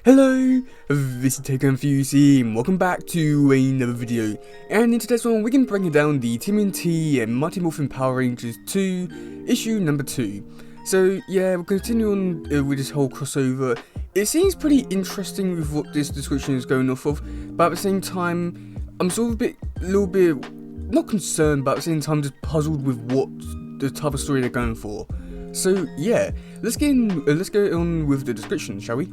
Hello, this is teddygaming and welcome back to another video. And in today's one, we can break down the TMNT and Morphin Power Rangers 2, issue number 2. So yeah, we'll continue on with this whole crossover. It seems pretty interesting with what this description is going off of, but at the same time, I'm sort of a little bit, not concerned, but at the same time just puzzled with what the type of story they're going for. So yeah, let's go on with the description, shall we?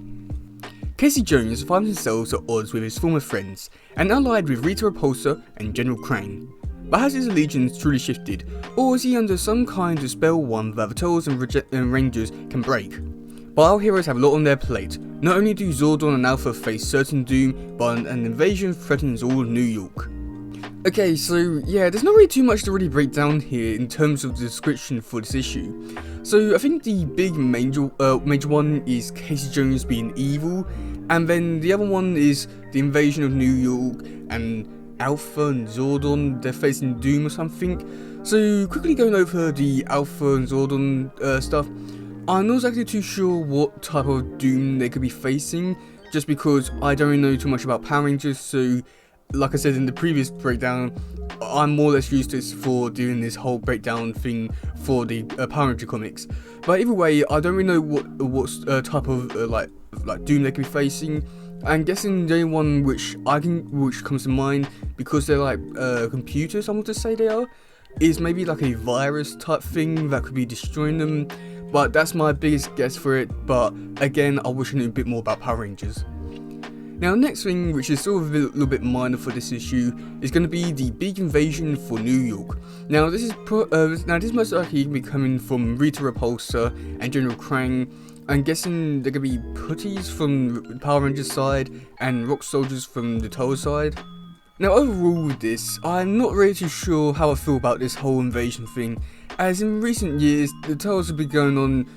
Casey Jones finds himself at odds with his former friends, and allied with Rita Repulsa and General Krang. But has his allegiance truly shifted, or is he under some kind of spell one that the Turtles and Rangers can break? But our heroes have a lot on their plate. Not only do Zordon and Alpha face certain doom, but an invasion threatens all of New York. Okay, so yeah, there's not really too much to really break down here in terms of the description for this issue. So I think the big major one is Casey Jones being evil, and then the other one is the invasion of New York and Alpha and Zordon, they're facing doom or something. So quickly going over the Alpha and Zordon stuff, I'm not exactly too sure what type of doom they could be facing, just because I don't really know too much about Power Rangers, so like I said in the previous breakdown, I'm more or less used to this for doing this whole breakdown thing for the Power Ranger comics. But either way, I don't really know what type of like doom they could be facing. I'm guessing the only one which comes to mind, because they're like computers, I want to say they are, is maybe like a virus type thing that could be destroying them. But that's my biggest guess for it. But again, I wish I knew a bit more about Power Rangers. Now, next thing, which is sort of a little bit minor for this issue, is going to be the big invasion for New York. Now, this is most likely going to be coming from Rita Repulsa and General Krang. I'm guessing they're going to be putties from the Power Rangers side and rock soldiers from the Turtle side. Now, overall with this, I'm not really too sure how I feel about this whole invasion thing, as in recent years, the Turtles have been going on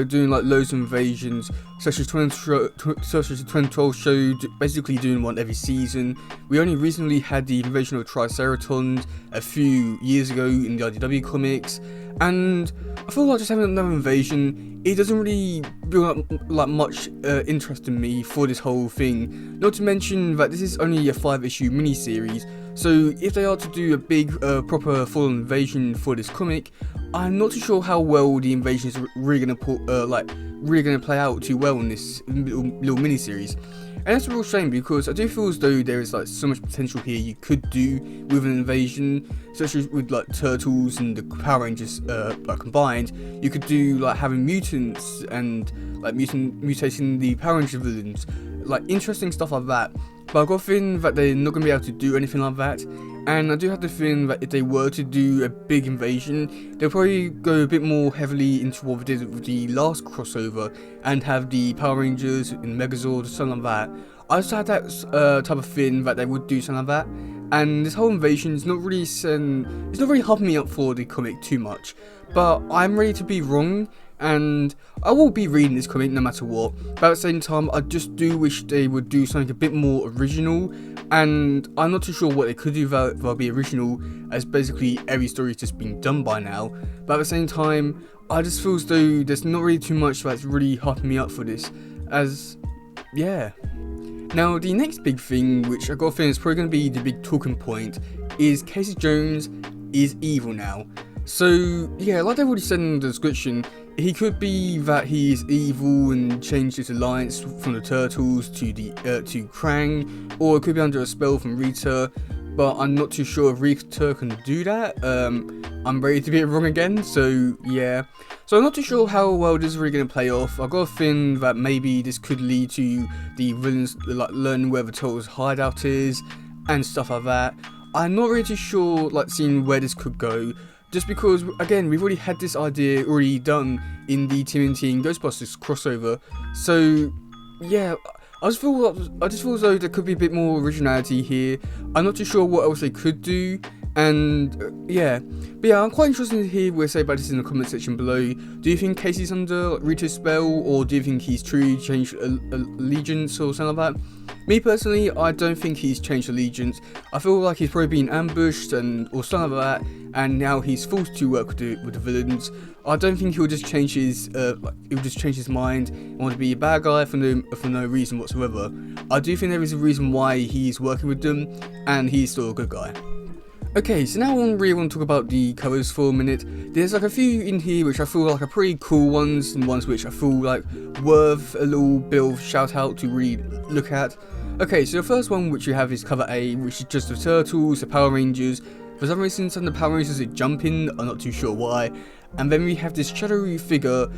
doing like loads of invasions, such as 2012 show, basically doing one every season. We only recently had the invasion of Triceratons a few years ago in the IDW comics, and I feel like just having another invasion, it doesn't really build up like much interest in me for this whole thing. Not to mention that this is only a 5-issue miniseries, so if they are to do a big proper full invasion for this comic, I'm not too sure how well the invasion is really gonna play out too well in this little miniseries. And that's a real shame, because I do feel as though there is like so much potential here you could do with an invasion, such as with like Turtles and the Power Rangers combined. You could do like having mutants and like mutating the Power Ranger villains, like interesting stuff like that. But I've got a feeling that they're not going to be able to do anything like that, and I do have the feeling that if they were to do a big invasion, they'll probably go a bit more heavily into what they did with the last crossover, and have the Power Rangers in Megazord or something like that. I just had that type of feeling that they would do something like that, and this whole invasion is not really hyping me up for the comic too much, but I'm ready to be wrong, and I will be reading this comic no matter what. But at the same time, I just do wish they would do something a bit more original, and I'm not too sure what they could do that'll be original, as basically every story is just being done by now. But at the same time, I just feel as though there's not really too much that's really hyping me up for this, as yeah. Now, the next big thing, which I got a feeling is probably going to be the big talking point, is Casey Jones is evil now. So yeah, like I've already said in the description, he could be that he is evil and changed his alliance from the Turtles to Krang, or it could be under a spell from Rita, but I'm not too sure if Rita can do that. I'm ready to be wrong again, so yeah. So I'm not too sure how well this is really going to play off. I've got a feeling that maybe this could lead to the villains like learning where the Turtles' hideout is and stuff like that. I'm not really too sure, like, seeing where this could go, just because, again, we've already had this idea already done in the TMNT and Ghostbusters crossover. So yeah, I just feel as though there could be a bit more originality here. I'm not too sure what else they could do, and yeah. But yeah, I'm quite interested to hear what you say about this in the comment section below. Do you think Casey's under Rita's spell, or do you think he's truly changed allegiance or something like that? Me personally, I don't think he's changed allegiance. I feel like he's probably been ambushed or something like that, and now he's forced to work with the villains. I don't think he'll just change his mind and want to be a bad guy for no reason whatsoever. I do think there is a reason why he's working with them, and he's still a good guy. Okay, so now I really want to talk about the covers for a minute. There's like a few in here which I feel like are pretty cool ones, and ones which I feel like worth a little bit of shout out to really look at. Okay, so the first one which you have is cover A, which is just the Turtles, the Power Rangers. For some reason, some of the Power Rangers are jumping, I'm not too sure why. And then we have this shadowy figure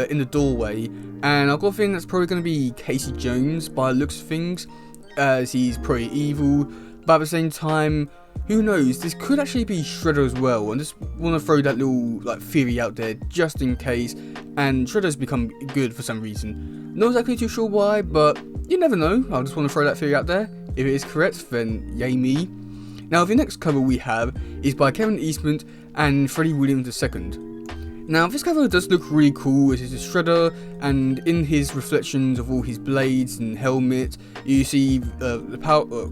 in the doorway, and I've got a feeling that's probably going to be Casey Jones by the looks of things, as he's pretty evil, but at the same time, who knows, this could actually be Shredder as well. I just want to throw that little theory out there just in case, and Shredder's become good for some reason. Not exactly too sure why, but you never know. I just want to throw that theory out there. If it is correct, then yay me. Now the next cover we have is by Kevin Eastman and Freddie Williams II. Now this cover does look really cool, as it's a Shredder, and in his reflections of all his blades and helmet, you see the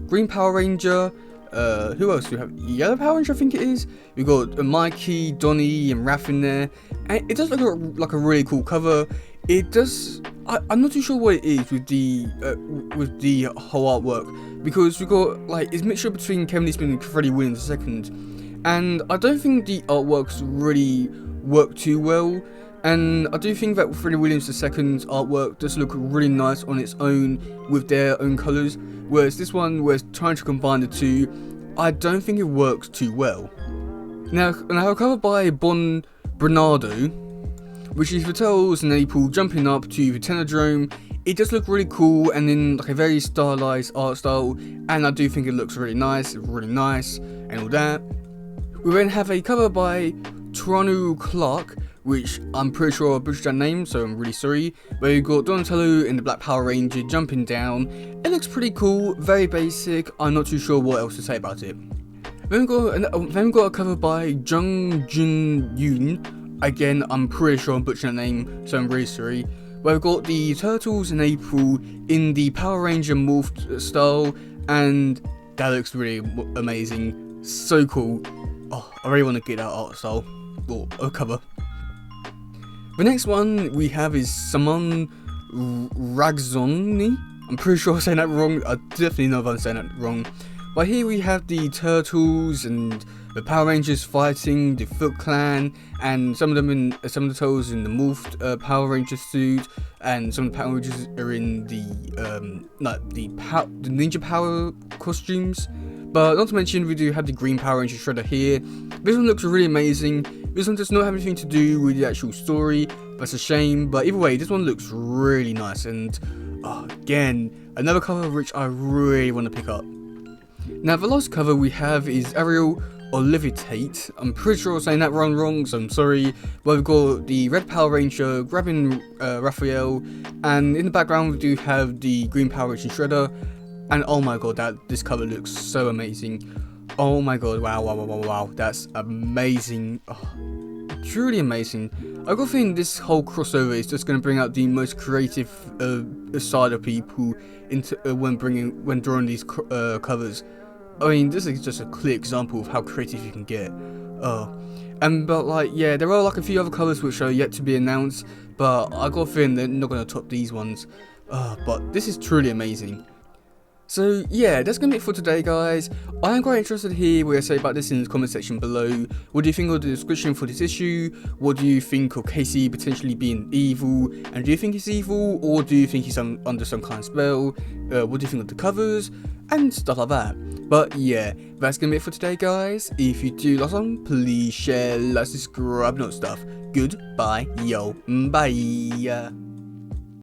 Green Power Ranger. Who else do we have? Yellow Power Ranger, I think it is. We've got Mikey, Donnie, and Raph in there. And it does look like a really cool cover. It does. I'm not too sure what it is with the whole artwork, because we've got it's a mixture between Kevin Eastman and Freddie Williams II, and I don't think the artworks really work too well. And I do think that Freddie Williams II's artwork does look really nice on its own with their own colours, whereas this one, where it's trying to combine the two, I don't think it works too well. Now a cover by Bon Bernardo, which is the Turtles and April jumping up to the Tenodrome. It does look really cool and in a very stylized art style, and I do think it looks really nice and all that. We then have a cover by Toronto Clark, which I'm pretty sure I butchered that name, so I'm really sorry. But you've got Donatello and the Black Power Ranger jumping down. It looks pretty cool, very basic. I'm not too sure what else to say about it. Then we've got a cover by Jung Jun Yoon. Again, I'm pretty sure I'm butchering that name, so I'm really sorry. Where we've got the Turtles and April in the Power Ranger morphed style, and that looks really amazing. So cool. Oh, I really want to get that art style or a cover. The next one we have is Saman Ragzoni. I'm pretty sure I'm saying that wrong. I definitely know if I'm saying that wrong. But here we have the Turtles and the Power Rangers fighting the Foot Clan, and some of the Turtles in the morphed Power Ranger suit, and some of the Power Rangers are in the Ninja Power costumes. But not to mention, we do have the Green Power Ranger Shredder here. This one looks really amazing. This one does not have anything to do with the actual story. That's a shame. But either way, this one looks really nice. And again, another cover which I really want to pick up. Now, the last cover we have is Ariel Olivitate. I'm pretty sure I'm saying that wrong, so I'm sorry. But we've got the Red Power Ranger grabbing Raphael. And in the background, we do have the Green Power Ranger Shredder. And oh my god, this cover looks so amazing. Oh my god, wow, that's amazing. Oh, truly amazing. I got a feeling this whole crossover is just going to bring out the most creative side of people into when drawing these covers. I mean, this is just a clear example of how creative you can get. But yeah, there are a few other covers which are yet to be announced, but I got a feeling they're not going to top these ones. But this is truly amazing. So yeah, that's going to be it for today, guys. I am quite interested to hear what you say about this in the comment section below. What do you think of the description for this issue? What do you think of Casey potentially being evil? And do you think he's evil, or do you think he's under some kind of spell? What do you think of the covers? And stuff like that. But yeah, that's going to be it for today, guys. If you do like something, please share, like, subscribe, and all that stuff. Goodbye, yo, bye.